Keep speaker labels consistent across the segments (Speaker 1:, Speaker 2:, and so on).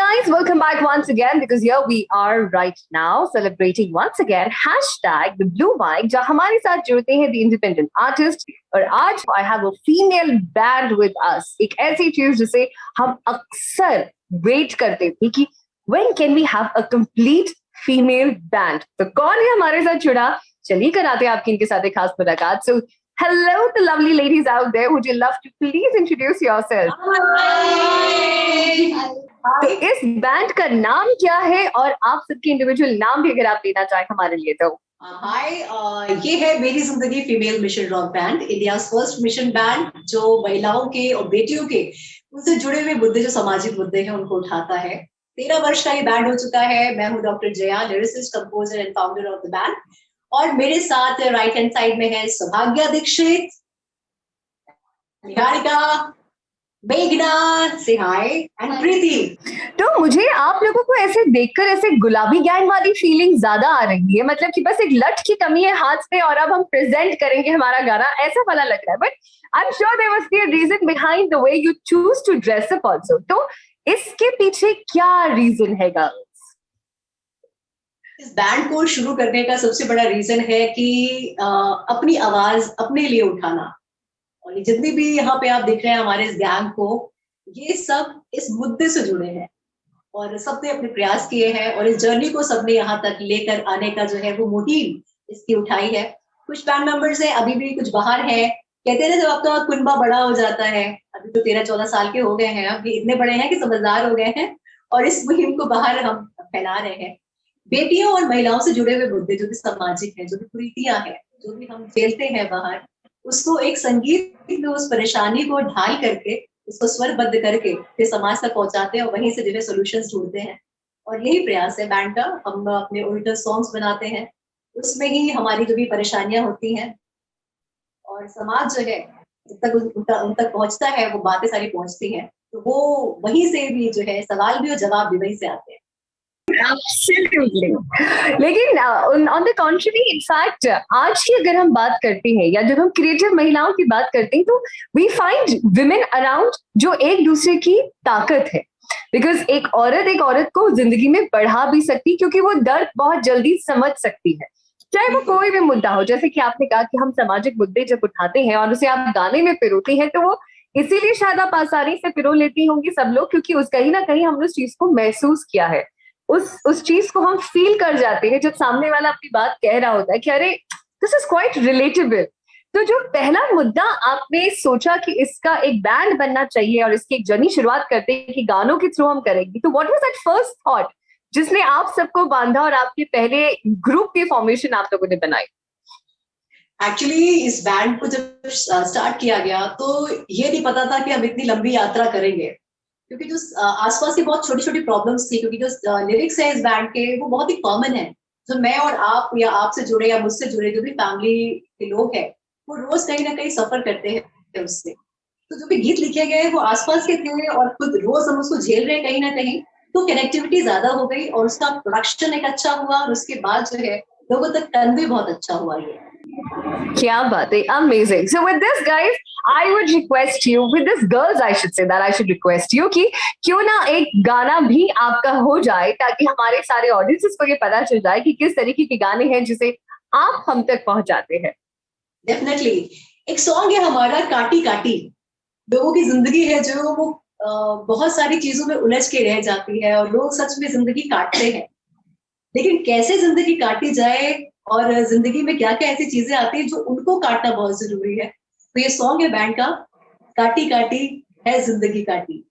Speaker 1: guys, welcome back once again because here we are right now celebrating once again hashtag the blue mic जहाँ हमारे साथ जुड़ते हैं the independent artist और आज I have a female band with us एक ऐसी चीज जिसे हम अक्सर वेट करते थे कि when can we have a complete female band तो कौन है हमारे साथ जुड़ा चलिए कराते हैं आपकी इनके साथ एक खास मुलाकात so hello the lovely ladies out there would you love to please introduce yourself
Speaker 2: Hi.
Speaker 1: तो इस बैंड का नाम क्या है और आप सबके इंडिविजुअल नाम भी अगर आप लेना चाहें हमारे लिए तो
Speaker 2: हाय ये है मेरी जिंदगी female mission rock band India first mission band जो महिलाओं के और बेटियों के उनसे जुड़े हुए मुद्दे जो सामाजिक मुद्दे हैं उनको उठाता है 13 वर्ष का ये बैंड हो चुका है मैं हूँ doctor Jaya lyricist composer and founder of the band और मेरे साथ राइट हैंड साइड में है सौभाग्या दीक्षित निहारिका मेघना से हाय एंड प्रीति
Speaker 1: तो मुझे आप लोगों को ऐसे देखकर ऐसे गुलाबी गैंग वाली फीलिंग ज्यादा आ रही है मतलब कि बस एक लट की कमी है हाथ पे और अब हम प्रेजेंट करेंगे हमारा गाना ऐसा वाला लग रहा है but I am sure there must be a reason behind the way you choose to dress up also तो इसके पीछे क्या रीजन है गर्ल्स
Speaker 2: इस बैंड को शुरू करने का सबसे बड़ा रीजन है कि अपनी आवाज अपने लिए उठाना और ये जितनी भी यहाँ पे आप देख रहे हैं हमारे इस गैंग को ये सब इस मुद्दे से जुड़े हैं और सबने अपने प्रयास किए हैं और इस जर्नी को सबने यहाँ तक लेकर आने का जो है वो मुहिम इसकी उठाई है कुछ बैंड मेंबर्स हैं अभी भी कुछ बाहर हैं कहते हैं ना जब आपका कुनबा बड़ा हो जाता है अभी तो 13-14 साल के हो गए हैं अभी इतने बड़े हैं कि समझदार हो गए हैं और इस मुहिम को बाहर हम फैला रहे हैं बेटियों और महिलाओं से जुड़े हुए मुद्दे जो भी सामाजिक हैं जो भी कुरीतियां हैं जो भी हम झेलते हैं बाहर उसको एक संगीत में उस परेशानी को ढाल करके उसको स्वरबद्ध करके फिर समाज तक पहुंचाते हैं और वहीं से जो है सोल्यूशंस ढूंढते हैं और यही प्रयास है बैंड का हम अपने ओरिजिनल सॉन्ग्स बनाते हैं उसमें ही हमारी जो भी परेशानियां होती हैं और समाज जो है जब तक उन तक पहुंचता है वो बातें सारी पहुंचती हैं तो वो वहीं से भी जो है सवाल भी और जवाब भी वहीं से आते हैं
Speaker 1: Absolutely. लेकिन ऑन द कॉन्ट्ररी इनफैक्ट आज की अगर हम बात करते हैं या जब हम क्रिएटिव महिलाओं की बात करते हैं तो वी फाइंड विमेन अराउंड जो एक दूसरे की ताकत है बिकॉज एक औरत को जिंदगी में बढ़ा भी सकती क्योंकि वो दर्द बहुत जल्दी समझ सकती है चाहे वो कोई भी मुद्दा हो जैसे कि आपने कहा कि हम सामाजिक मुद्दे जब उठाते हैं और उसे आप गाने में पिरोते हैं तो वो इसीलिए शायद आप आसानी से पिरो लेती होंगी सब लोग क्योंकि उस कहीं ना कहीं हमने उस चीज को महसूस किया है उस चीज को हम फील कर जाते हैं जब सामने वाला अपनी बात कह रहा होता है कि अरे दिस इज क्वाइट रिलेटेबल तो जो पहला मुद्दा आपने सोचा कि इसका एक बैंड बनना चाहिए और इसकी एक जर्नी शुरुआत करते हैं कि गानों के थ्रू हम करेंगे तो what was that first thought जिसने आप सबको बांधा और आपके पहले ग्रुप की फॉर्मेशन आप लोगों ने बनाई
Speaker 2: एक्चुअली इस बैंड को जब स्टार्ट किया गया तो ये नहीं पता था कि हम इतनी लंबी यात्रा करेंगे क्योंकि जो आसपास की बहुत छोटी छोटी प्रॉब्लम्स थी क्योंकि जो लिरिक्स है इस बैंड के वो बहुत ही कॉमन है जो मैं और आप या आपसे जुड़े या मुझसे जुड़े जो भी फैमिली के लोग हैं वो रोज कहीं ना कहीं सफर करते हैं उससे तो जो भी गीत लिखे गए वो आसपास के थे और खुद रोज हम उसको झेल रहे हैं कहीं ना कहीं तो कनेक्टिविटी ज्यादा हो गई और उसका प्रोडक्शन एक अच्छा हुआ और उसके बाद जो है लोगों तक कन्वे बहुत अच्छा हुआ ये
Speaker 1: क्या बात है amazing so with this guys I would request you with this girls I should say that I should request you कि क्यों ना एक गाना भी आपका हो जाए ताकि हमारे सारे ऑडियंसेस को ये पता चल जाए कि किस तरीके के गाने हैं जिसे आप हम तक पहुंचाते हैं
Speaker 2: डेफिनेटली एक सॉन्ग है हमारा काटी काटी लोगों की जिंदगी है जो वो बहुत सारी चीजों में उलझ के रह जाती है और लोग सच में जिंदगी काटते हैं लेकिन कैसे जिंदगी काटी जाए और जिंदगी में क्या क्या ऐसी चीजें आती है जो उनको काटना बहुत जरूरी है तो ये सॉन्ग है बैंड का काटी काटी है जिंदगी काटी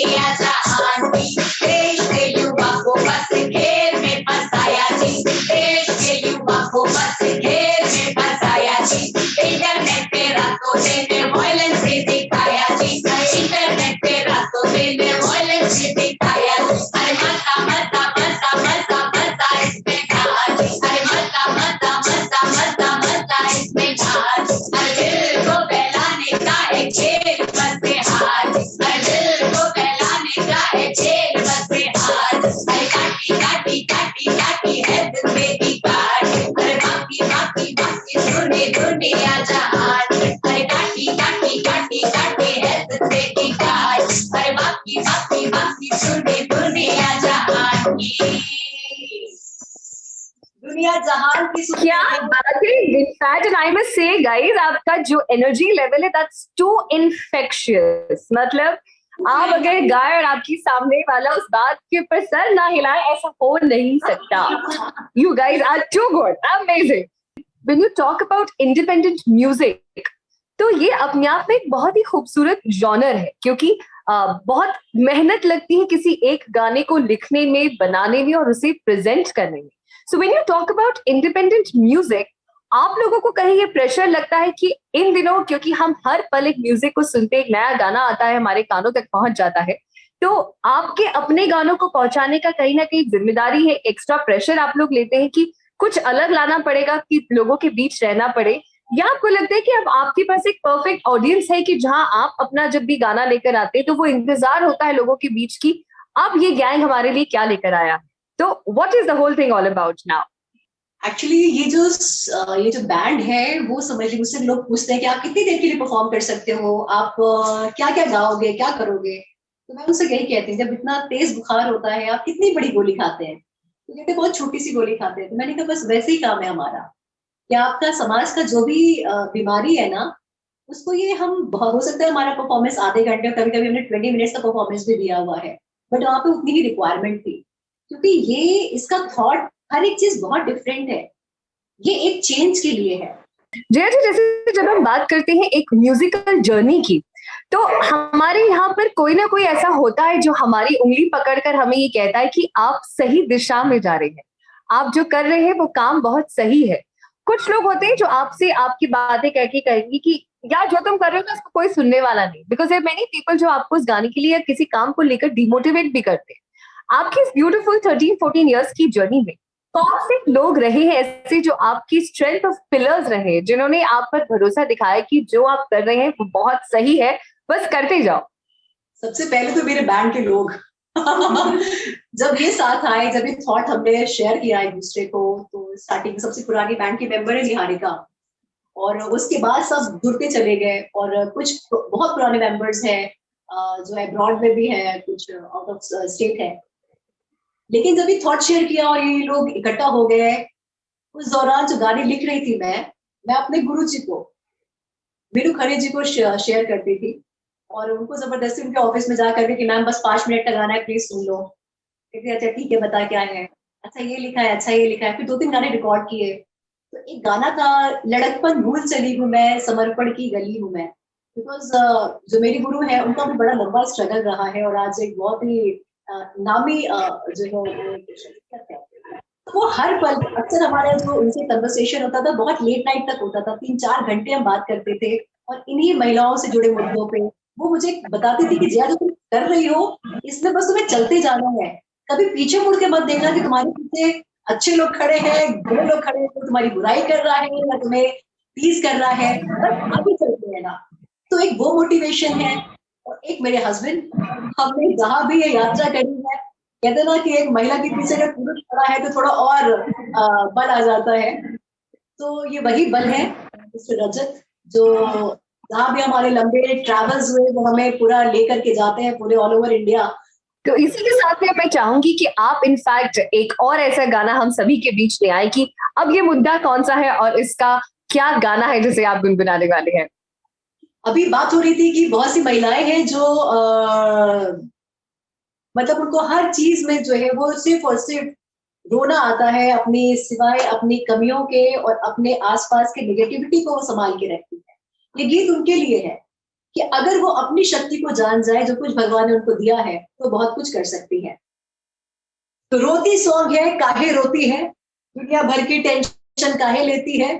Speaker 2: दुनिया जहान की, देश के युवा को बस घेर में फंसाया जी, देश के युवा को बस घेर में फंसाया जी, इंटरनेट पे रातों दिन वायलेंस भी दिखाया जी, इंटरनेट पे रातों दिन वायलेंस भी दिखाया जी, अरे मजा मजा मजा मजा मजा इसमें घाट, अरे मजा मजा मजा मजा मजा इसमें घाट, अरे दिल को बहलाने का एक खेल बस हाथ, अरे दिल को बहलाने का एक खेल बस हाथ, अरे काटी काटी काटी काटी है जिंदगी काट, अरे बाकी बाकी बाकी सुने दुनिया जहान, अरे काटी काटी काटी काटी है जिंदगी काट, अरे बाकी बाकी बाकी सुने दुनिया जहान की, दुनिया जहान की सुने
Speaker 1: क्या बात है। In fact and I must say guys, आपका जो एनर्जी लेवल है दैट्स टू इन्फेक्शियस। मतलब आप अगर गाय और आपकी सामने वाला उस बात के ऊपर सर ना हिलाए, ऐसा हो नहीं सकता। You guys are too good, amazing. When you talk about independent music, तो ये अपने आप में एक बहुत ही खूबसूरत जॉनर है, क्योंकि बहुत मेहनत लगती है किसी एक गाने को लिखने में, बनाने में और उसे प्रेजेंट करने में। So when you talk about independent music, आप लोगों को कहीं ये प्रेशर लगता है कि इन दिनों, क्योंकि हम हर पल एक म्यूजिक को सुनते, एक नया गाना आता है हमारे कानों तक पहुंच जाता है, तो आपके अपने गानों को पहुंचाने का कहीं ना कहीं जिम्मेदारी है, एक्स्ट्रा प्रेशर आप लोग लेते हैं कि कुछ अलग लाना पड़ेगा, कि लोगों के बीच रहना पड़े, या आपको लगता है कि अब आपके पास एक परफेक्ट ऑडियंस है कि जहां आप अपना जब भी गाना लेकर आते हैं तो वो इंतजार होता है लोगों के बीच की अब ये गैंग हमारे लिए क्या लेकर आया? तो what is the whole thing all about now?
Speaker 2: Actually ये जो बैंड है वो समझ लीजिए, मुझसे लोग पूछते हैं कि आप कितनी देर के लिए परफॉर्म कर सकते हो, आप क्या क्या गाओगे, क्या करोगे, तो मैं उनसे यही कहती हूँ, जब इतना तेज बुखार होता है आप कितनी बड़ी गोली खाते हैं, तो कहते हैं बहुत छोटी सी गोली खाते हैं। तो मैंने कहा बस वैसे ही काम है हमारा, कि आपका समाज का जो भी बीमारी है ना, उसको ये हम हो सकता है हमारा परफॉर्मेंस आधे घंटे, कभी कभी हमने 20 मिनट्स का परफॉर्मेंस भी दिया हुआ है, बट वहां पे उतनी ही रिक्वायरमेंट थी, क्योंकि ये इसका थॉट हर एक चीज बहुत डिफरेंट है, ये एक चेंज के लिए है।
Speaker 1: जया जी, जैसे जब हम बात करते हैं एक म्यूजिकल जर्नी की, तो हमारे यहाँ पर कोई ना कोई ऐसा होता है जो हमारी उंगली पकड़कर हमें ये कहता है कि आप सही दिशा में जा रहे हैं, आप जो कर रहे हैं वो काम बहुत सही है। कुछ लोग होते हैं जो आपसे आपकी बातें कह के कहेंगे कि यार जो तुम कर रहे हो ना उसको कोई सुनने वाला नहीं, बिकॉज देयर मेनी पीपल जो आपको उस गाने के लिए या किसी काम को लेकर डिमोटिवेट भी करते हैं। आपकी इस ब्यूटीफुल 13-14 इयर्स की जर्नी में कौन से लोग रहे हैं ऐसे जो आपकी स्ट्रेंथ ऑफ पिलर्स रहे, जिन्होंने आप पर भरोसा दिखाया कि जो आप कर रहे हैं वो बहुत सही है, बस करते जाओ?
Speaker 2: सबसे पहले तो मेरे बैंड के लोग जब ये साथ आए, जब ये थॉट हमने शेयर किया एक दूसरे को, तो स्टार्टिंग सबसे पुरानी बैंड की मेंबर है निहारिका, और उसके बाद सब जुड़ते चले गए, और कुछ बहुत पुराने मेंबर्स हैं जो अब्रॉड में भी है, कुछ आउट ऑफ स्टेट है। लेकिन जब ये थॉट शेयर किया और ये लोग इकट्ठा हो गए, उस दौरान जो गाने लिख रही थी मैं अपने गुरु जी को, वीरू खरे जी को शेयर करती थी, और उनको जबरदस्ती उनके ऑफिस में जा करके कि मैम बस 5 मिनट का गाना है, प्लीज सुन लो। कहते अच्छा ठीक है, बता क्या है, अच्छा ये लिखा है, अच्छा ये लिखा है, फिर 2-3 गाने रिकॉर्ड किए। तो एक गाना था लड़कपन भूल चली हूँ मैं, समर्पण की गली हूँ मैं, बिकॉज जो मेरी गुरु है उनका भी बड़ा लंबा स्ट्रगल रहा है, और आज एक बहुत ही नामी जो है वो शिक्षक है। तो वो हर पल अक्सर हमारा जो उनसे कन्वर्सेशन होता था बहुत लेट नाइट तक होता था, 3-4 घंटे हम बात करते थे, और इन्हीं महिलाओं से जुड़े मुद्दों पे वो मुझे बताती थी कि जिया जो तुम कर रही हो इसमें बस तुम्हें चलते जाना है, कभी पीछे मुड़ के मत देखना कि तुम्हारे पीछे अच्छे लोग खड़े हैं, बुरे लोग खड़े हैं, तो तुम्हारी बुराई कर रहा है या तुम्हें टीज कर रहा है, बस आगे चलते रहना। तो एक वो मोटिवेशन है, और एक मेरे हस्बैंड, हमने जहां भी ये यात्रा करी है, कहते ना कि एक महिला के पीछे अगर पुरुष खड़ा है तो थोड़ा और बल आ जाता है, तो ये वही बल है मिस्टर रजत, जो जहाँ भी हमारे लंबे ट्रैवल्स हुए वो हमें पूरा लेकर के जाते हैं पूरे ऑल ओवर इंडिया।
Speaker 1: तो इसी के साथ में मैं चाहूंगी कि आप इनफैक्ट एक और ऐसा गाना हम सभी के बीच ले आए कि अब ये मुद्दा कौन सा है और इसका क्या गाना है जिसे आप गुनगुनाने वाले हैं।
Speaker 2: अभी बात हो रही थी कि बहुत सी महिलाएं हैं जो मतलब उनको हर चीज में जो है वो सिर्फ और सिर्फ रोना आता है, अपनी सिवाय अपनी कमियों के और अपने आसपास के नेगेटिविटी को वो संभाल के रखती है। ये गीत उनके लिए है, कि अगर वो अपनी शक्ति को जान जाए, जो कुछ भगवान ने उनको दिया है, तो बहुत कुछ कर सकती है। तो रोती सॉन्ग है, काहे रोती है, दुनिया भर की टेंशन काहे लेती है,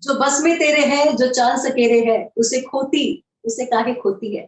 Speaker 2: जो बस में तेरे है, जो चांद सकेरे है, उसे काहे खोती है।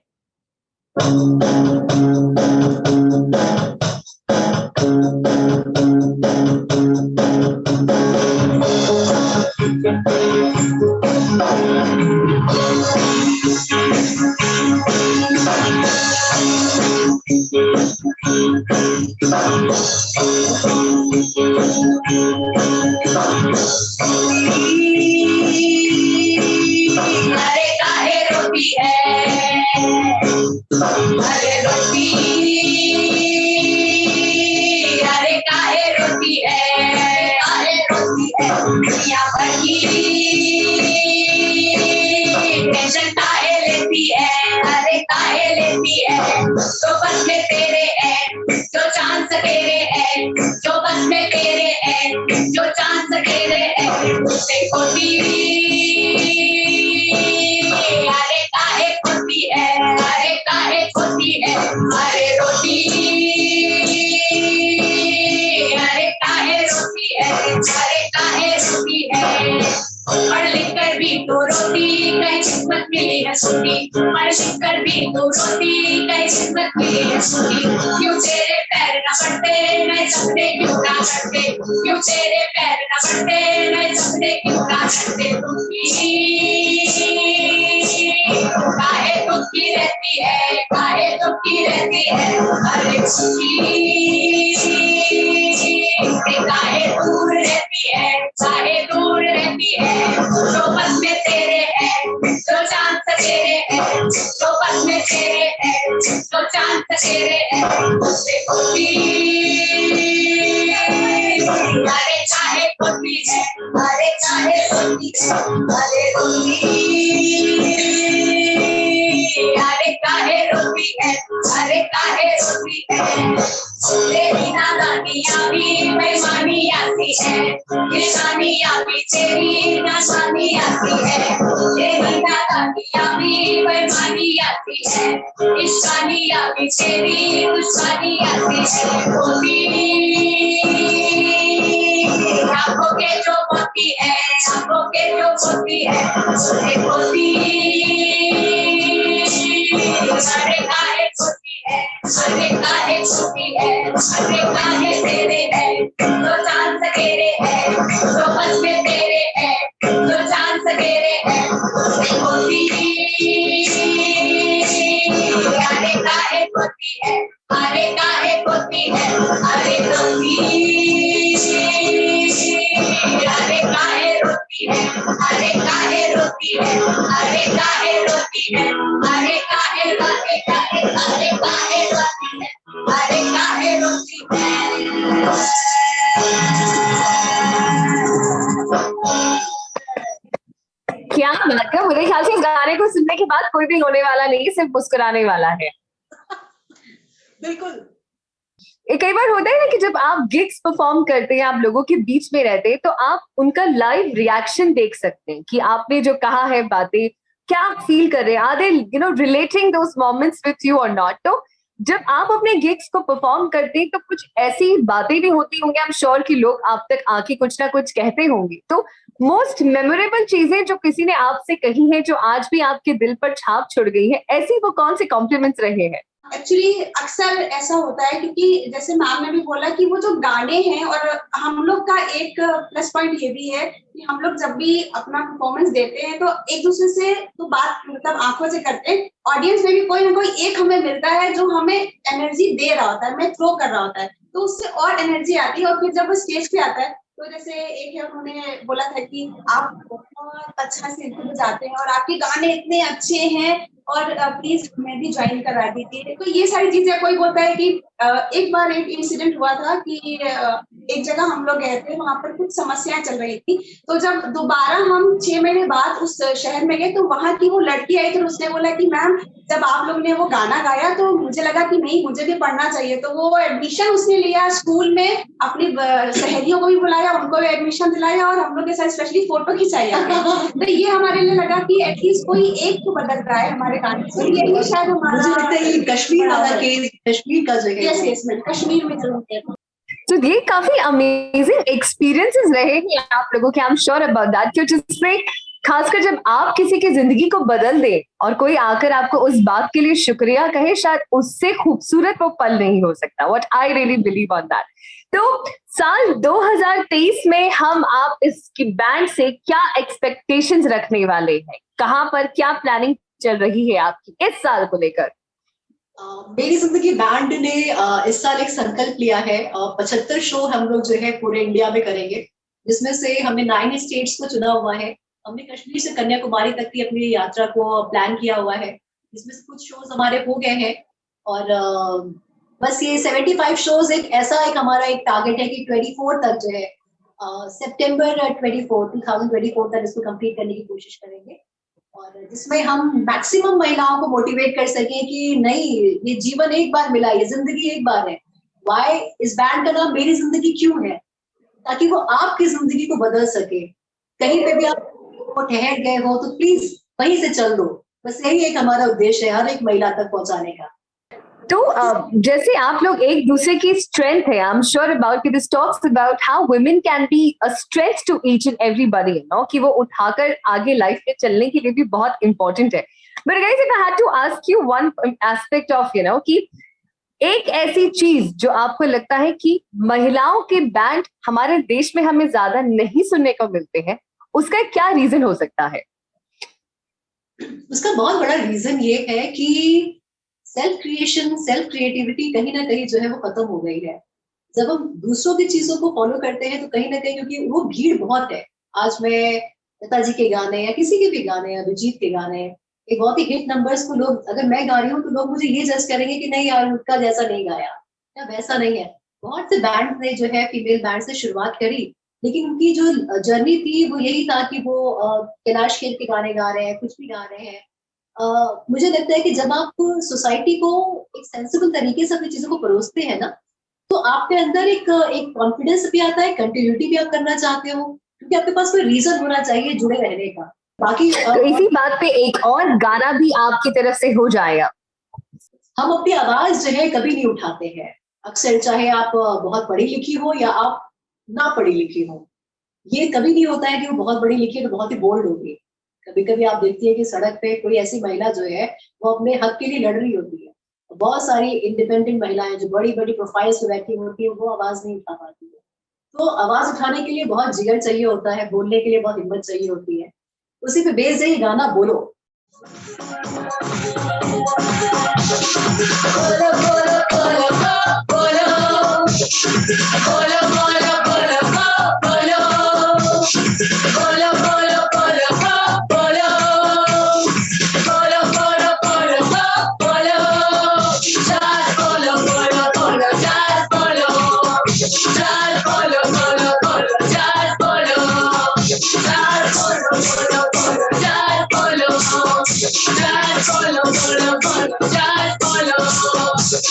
Speaker 2: अरे काहे रोती है, अरे रोती, अरे काहे रोती है, काहे रोती है, दुनिया भर की टेंशन काहे लेती है, अरे काहे लेती है, जो बस में तेरे है, जो चांद सकेरे है, जो बस में तेरे है, जो चांद सकेरे है, उसे खोती, अरे काहे खोती है, अरे काहे खोती है, अरे रोती, अरे काहे रोती है, अरे काहे रोती है, पढ़ लिख कर भी तो रोती, कहीं किस्मत मिली है सूटी, पढ़ लिख कर भी तो रोती, कहीं किस्मत मिली है सूटी, क्यों तेरे पैर न बढ़ते, नए सपने क्यों ना करते, क्यों तेरे पैर न बढ़ते, नए सपने क्यों ना करते, काहे दुखी रहती है, काहे दुखी रहती है, अरे खुशी काहे दूर रहती है, काहे दूर रहती है, जो बस में तेरे है, जो चांद सकेरे है, जो बस में तेरे है, जो चांद सकेरे है, उसे खोती, अरे काहे खोती है, अरे काहे खोती है, अरे रोती, अरे काहे रोती है, अरे काहे रोती है, तेरी नादानियाँ भी बेईमानी आती है, निशानियाँ भी तेरी नादानी आती है, तेरी नादानियाँ भी बेईमानी आती है, निशानियाँ भी तेरी दुश्मनी आती है, खोती, आंखों के जो मोती है, आंखों के जो मोती है, उसे खोती, अरे काहे खोती है, अरे काहे खोती है, अरे काहे तेरे है, जो चांद सकेरे है, जो बस में तेरे है, जो चांद सकेरे है, उसे खोती, अरे काहे खोती है, अरे काहे खोती है, अरे रोती, अरे काहे रोती है, अरे काहे रोती है, अरे काहे रोती है, अरे काहे काहे काहे अरे काहे रोती है, अरे काहे रोती है।
Speaker 1: क्या बात है, मेरे ख्याल से इस गाने को सुनने के बाद कोई भी रोने वाला नहीं, सिर्फ मुस्कुराने वाला है।
Speaker 2: बिल्कुल।
Speaker 1: कई बार होता है ना कि जब आप गिग्स परफॉर्म करते हैं, आप लोगों के बीच में रहते हैं, तो आप उनका लाइव रिएक्शन देख सकते हैं कि आपने जो कहा है बातें, क्या आप फील कर रहे हैं, are they relating those moments with you और नॉट। तो जब आप अपने गिग्स को परफॉर्म करते हैं तो कुछ ऐसी बातें भी होती होंगी, आई एम श्योर कि लोग आप तक आके कुछ ना कुछ कहते होंगे। तो मोस्ट मेमोरेबल चीजें जो किसी ने आपसे कही है, जो आज भी आपके दिल पर छाप छोड़ गई है, ऐसी वो कौन से कॉम्प्लीमेंट्स रहे हैं?
Speaker 3: एक्चुअली अक्सर ऐसा होता है क्योंकि जैसे मैम ने भी बोला कि वो जो गाने हैं, और हम लोग का एक प्लस पॉइंट ये भी है कि हम लोग जब भी अपना परफॉर्मेंस देते हैं तो एक दूसरे से तो बात मतलब आंखों से करते हैं, ऑडियंस में भी कोई ना कोई एक हमें मिलता है जो हमें एनर्जी दे रहा होता है, हमें थ्रो कर रहा होता है, तो उससे और एनर्जी आती है। और फिर जब वो स्टेज पे आता है तो जैसे एक है, उन्होंने बोला था कि आप बहुत अच्छा से बजाते हैं और आपके गाने इतने अच्छे हैं और प्लीज मैं भी ज्वाइन करवा दीजिए। तो ये सारी चीजें, कोई बोलता है कि एक बार एक इंसिडेंट हुआ था कि एक जगह हम लोग गए थे, वहां पर कुछ समस्याएं चल रही थी, तो जब दोबारा हम 6 महीने बाद उस शहर में गए तो वहां की वो लड़की आई तो उसने बोला कि मैम जब आप लोग ने वो गाना गाया तो मुझे लगा कि नहीं मुझे भी पढ़ना चाहिए, तो वो एडमिशन उसने लिया स्कूल में, अपनी सहेलियों को भी बुलाया, उनको भी एडमिशन दिलाया और हम लोग के साथ स्पेशली फोटो खिंचाई आगे। तो ये हमारे लिए लगा कि एटलीस्ट कोई एक तो बदल रहा है हमारे गाने से, यही शायद हमारा।
Speaker 2: मुझे लगता है ये कश्मीर वाला केस, कश्मीर का जो है,
Speaker 3: यस यस मैम, कश्मीर में जरूर है।
Speaker 1: तो ये काफी अमेजिंग एक्सपीरियंसेस रहे हैं आप लोगों के, आई एम श्योर अबाउट दैट, क्योंकि जिसमें खासकर जब आप किसी की जिंदगी को बदल दे और कोई आकर आपको उस बात के लिए शुक्रिया कहे, शायद उससे खूबसूरत वो पल नहीं हो सकता। What I really believe on that. तो साल 2023 में हम आप इसकी बैंड से क्या एक्सपेक्टेशंस रखने वाले हैं, कहाँ पर क्या प्लानिंग चल रही है आपकी इस साल को लेकर?
Speaker 2: मेरी जिंदगी बैंड ने इस साल एक संकल्प लिया है, 75 शो हम लोग जो है पूरे इंडिया में करेंगे, जिसमें से हमने 9 स्टेट्स को चुना हुआ है। हमने कश्मीर से कन्याकुमारी तक की अपनी यात्रा को प्लान किया हुआ है, जिसमें से कुछ शोज हमारे हो गए हैं और बस ये 75 शोज एक ऐसा एक हमारा एक टारगेट है कि 24 तक जो है सितंबर 2024 तक इसको कंप्लीट करने की कोशिश करेंगे, और जिसमें हम मैक्सिमम महिलाओं को मोटिवेट कर सकें कि नहीं, ये जीवन एक बार मिला, ये जिंदगी एक बार है। वाई इस बैंड का नाम मेरी जिंदगी क्यों है, ताकि वो आपकी जिंदगी को बदल सके। कहीं पे भी आप ठहर गए हो तो प्लीज वहीं से चल दो, बस यही एक हमारा उद्देश्य है, हर एक महिला तक पहुंचाने का।
Speaker 1: तो जैसे आप लोग एक दूसरे की स्ट्रेंथ है, I am sure about this talks about how women can be a strength to each and everybody, you know, कि वो उठाकर आगे लाइफ में चलने के लिए भी बहुत इंपॉर्टेंट है। But guys, if I had to ask you one aspect of, you know, कि एक ऐसी चीज जो आपको लगता है कि महिलाओं के बैंड हमारे देश में हमें ज्यादा नहीं सुनने को मिलते हैं, उसका क्या रीजन हो सकता है?
Speaker 2: उसका बहुत बड़ा रीजन ये है कि सेल्फ क्रिएशन, सेल्फ क्रिएटिविटी कहीं ना कहीं जो है वो खत्म हो गई है। जब हम दूसरों की चीजों को फॉलो करते हैं तो कहीं ना कहीं, क्योंकि वो भीड़ बहुत है, आज मैं पिताजी के गाने या किसी के भी गाने, अभिजीत के गाने, एक बहुत ही हिट नंबर्स को लोग, अगर मैं गा रही हूँ तो लोग मुझे ये जज करेंगे कि नहीं यार उनका जैसा नहीं गाया या वैसा नहीं है। बहुत से बैंड ने जो है फीमेल बैंड से शुरुआत करी, लेकिन उनकी जो जर्नी थी वो यही था कि वो कैलाश खेर के गाने गा रहे हैं, कुछ भी गा रहे हैं। मुझे लगता है कि जब आप सोसाइटी को एक सेंसिबल तरीके से अपनी चीजों को परोसते हैं ना, तो आपके अंदर एक कॉन्फिडेंस भी आता है, कंटिन्यूटी भी आप करना चाहते हो, क्योंकि आपके पास कोई रीजन होना चाहिए जुड़े रहने का। बाकी
Speaker 1: तो इसी बात पे एक और गाना भी आपकी तरफ से हो जाएगा।
Speaker 2: हम अपनी आवाज जो है कभी नहीं उठाते हैं, अक्सर चाहे आप बहुत पढ़ी लिखी हो या आप ना पढ़ी लिखी हो, ये कभी नहीं होता है कि वो बहुत बड़ी लिखी है तो बहुत ही बोल्ड होगी। कभी कभी आप देखती है कि सड़क पे कोई ऐसी महिला जो है वो अपने हक के लिए लड़ रही होती है, बहुत सारी इंडिपेंडेंट महिलाएं जो बड़ी बड़ी प्रोफाइल्स पे बैठी होती है, वो आवाज नहीं उठा पाती है। तो आवाज उठाने के लिए बहुत जिगर चाहिए होता है, बोलने के लिए बहुत हिम्मत चाहिए होती है। उसी पे बेस है ये गाना बोलो। बोलो बोलो बोलो बोलो बोलो बोलो बोलो बोलो बोलो बोलो बोलो बोलो बोलो बोलो बोलो बोलो चार बोलो बोलो बोलो चार बोलो चार बोलो बोलो बोलो चार बोलो चार बोलो बोलो बोलो चार बोलो चार बोलो बोलो बोलो चार बोलो।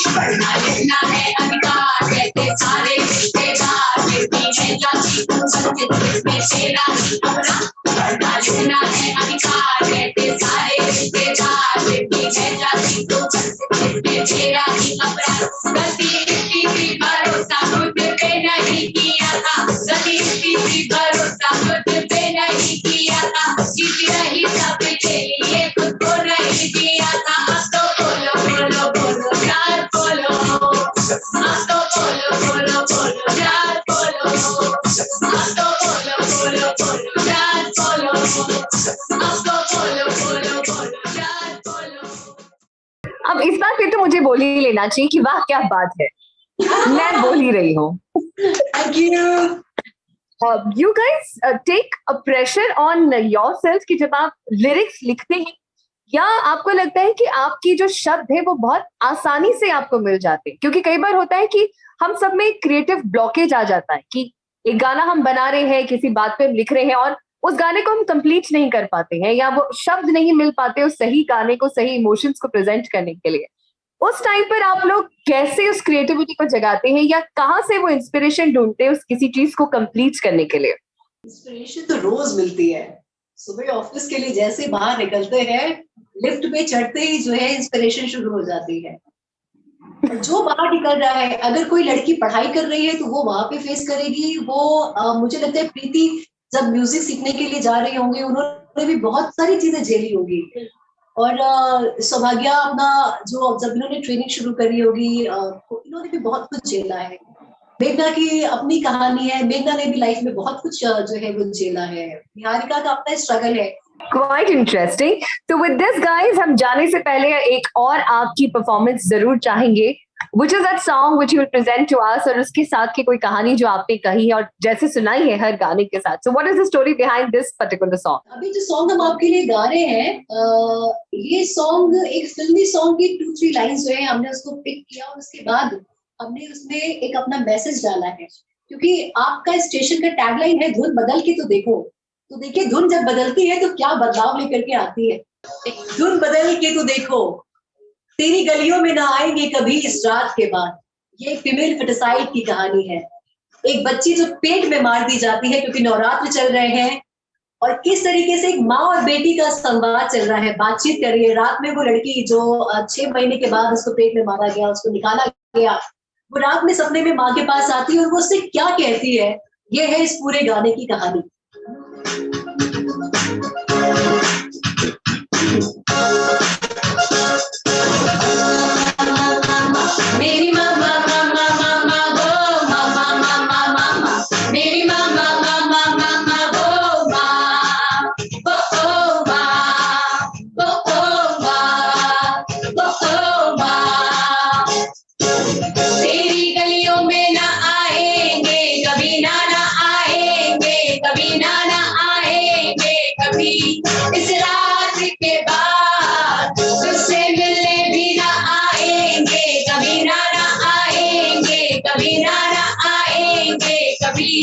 Speaker 2: पढ़ना लिखना है अधिकार, कहते सारे रिश्तेदार, बेटी है जाति तुम संचित में तेरा ही अपना। पढ़ना लिखना है अधिकार, कहते सारे रिश्तेदार, बेटी है जाति तुम संचित में तेरा ही अपना। गलती इसकी भी भरोसा खुद पे नहीं किया था, गलती इसकी भी भरोसा खुद पे नहीं किया था, जीत रही सबके लिए खुद को नहीं दिया था। अब तो बोलो बोलो बोलो चार बोलो, अब तो बोलो बोलो बोलो चार बोलो, अब तो बोलो बोलो बोलो चार बोलो, अब तो बोलो बोलो बोलो चार बोलो। अब इस बात पे तो मुझे बोल ही लेना चाहिए कि वाह क्या बात है, मैं बोल ही रही हूँ। Thank you. You guys take a pressure on yourself कि जब आप लिरिक्स लिखते हैं, या आपको लगता है कि आपकी जो शब्द है वो बहुत आसानी से आपको मिल जाते हैं? क्योंकि कई बार होता है कि
Speaker 1: हम सब में एक क्रिएटिव ब्लॉकेज आ जाता है कि एक गाना हम बना रहे हैं, किसी बात पे हम लिख रहे हैं और उस गाने को हम कंप्लीट नहीं कर पाते हैं, या वो शब्द नहीं मिल पाते उस सही गाने को, सही इमोशंस को प्रेजेंट करने के लिए। उस टाइम पर आप लोग कैसे उस क्रिएटिविटी को जगाते हैं, या कहाँ से वो इंस्पिरेशन ढूंढते हैं उस किसी चीज को कंप्लीट करने के लिए?
Speaker 2: इंस्पिरेशन तो रोज मिलती है। सुबह ऑफिस के लिए जैसे बाहर निकलते हैं, लिफ्ट पे चढ़ते ही जो है इंस्पिरेशन शुरू हो जाती है। जो बाहर निकल रहा है, अगर कोई लड़की पढ़ाई कर रही है तो वो वहां पे फेस करेगी। वो मुझे लगता है प्रीति जब म्यूजिक सीखने के लिए जा रही होंगी, उन्होंने भी बहुत सारी चीजें झेली होगी। और सौभाग्या अपना जो जब इन्होंने ट्रेनिंग शुरू करी होगी, इन्होंने भी बहुत कुछ झेला है। मेघना की अपनी कहानी है, मेघना ने भी लाइफ में बहुत कुछ जो है वो झेला है। निहारिका का अपना स्ट्रगल है।
Speaker 1: Quite interesting. तो विद दिस गाइस, हम जाने से पहले एक और आपकी परफॉर्मेंस जरूर चाहेंगे, which is that song which you will present to us, और उसके साथ की कोई कहानी जो आपने कही है और जैसे सुनाई है हर गाने के साथ। So what is the story behind this particular song?
Speaker 2: अभी जो सॉन्ग हम आपके लिए गा रहे हैं, ये सॉन्ग एक फिल्मी सॉन्ग की 2-3 लाइंस जो है हमने उसको पिक किया, और उसके बाद हमने उसमें एक अपना मैसेज डाला है। क्योंकि आपका स्टेशन का टैगलाइन है धुन बदल के तो देखो। तो देखिए, धुन जब बदलती है तो क्या बदलाव लेकर के आती है। धुन बदल के तो देखो, तेरी गलियों में ना आएंगे कभी इस रात के बाद। ये फीमेल फेटिसाइड की कहानी है। एक बच्ची जो पेट में मार दी जाती है क्योंकि नवरात्र चल रहे हैं, और किस तरीके से एक माँ और बेटी का संवाद चल रहा है, बातचीत कर रही है। रात में वो लड़की जो 6 महीने के बाद उसको पेट में मारा गया, उसको निकाला गया, वो रात में सपने में माँ के पास आती है और वो उससे क्या कहती है, ये है इस पूरे गाने की कहानी। मेरी मामा मामा मामा गो, मामा मामा मामा, मेरी मामा मामा मामा गो माँ, गो ओ माँ, गो ओ माँ, गो ओ माँ। तेरी गलियों में ना आएंगे कभी, ना आएंगे कभी, ना आएंगे कभी इस रात के बाद, तुझसे मिलने भी ना आएंगे कभी, ना आएंगे कभी, ना आएंगे कभी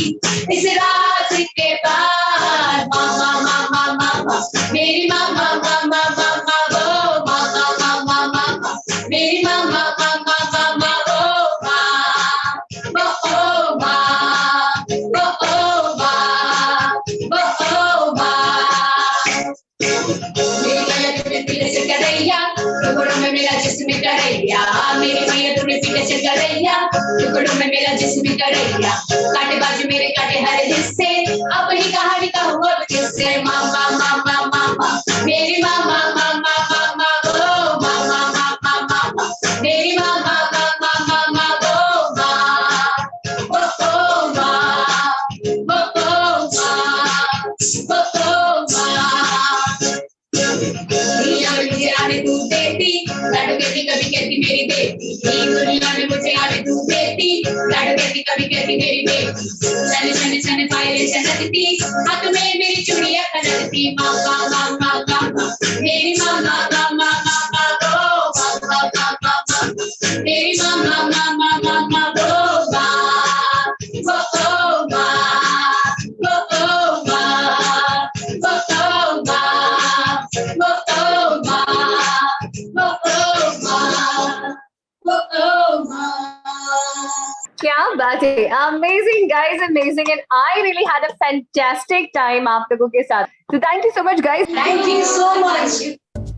Speaker 2: इस रात के बाद। मामा मामा मामा, मेरी मामा मामा मामा गो, मामा मामा मामा, मेरी मामा मामा मामा गो माँ, गो ओ माँ, गो ओ माँ, गो ओ माँ। मेरी मैया तूने पीले से करैया, टुकड़ों में मेरा जिस्म करैया। मेरी मैया तूने पीले से करैया, टुकड़ों में मेरा जिस्म करैया। काटे बाजू मेरे काटे हर हिस्से, अपनी कहानी कहूँ अब किससे। मामा मामा मामा, मेरी मामा मामा मामा गो, मामा मामा मामा, मेरी मामा मामा मामा गो माँ, गो ओ माँ, गो ओ माँ, गो ओ माँ। दुनिया में मुझे आने तू देती, लाडो कहती कभी कहती मेरी बेटी। दुनिया में मुझे आने तू देती, लाडो कहती कभी कहती मेरी बेटी। सन सन सन फाइलें चलती, हाथ में मेरी चूड़ियां खनकती। मामा मामा मामा, मेरी मामा मामा मामा गो, मामा मामा मामा, मेरी मामा मामा मामा गो माँ, गो ओ माँ, गो ओ माँ, गो ओ माँ, गो ओ माँ, गो ओ माँ, गो ओ माँ।
Speaker 1: क्या बात है, amazing guys, amazing, and I really had a fantastic time आप लोगों के साथ। तो thank you so much guys.
Speaker 2: Thank you so much.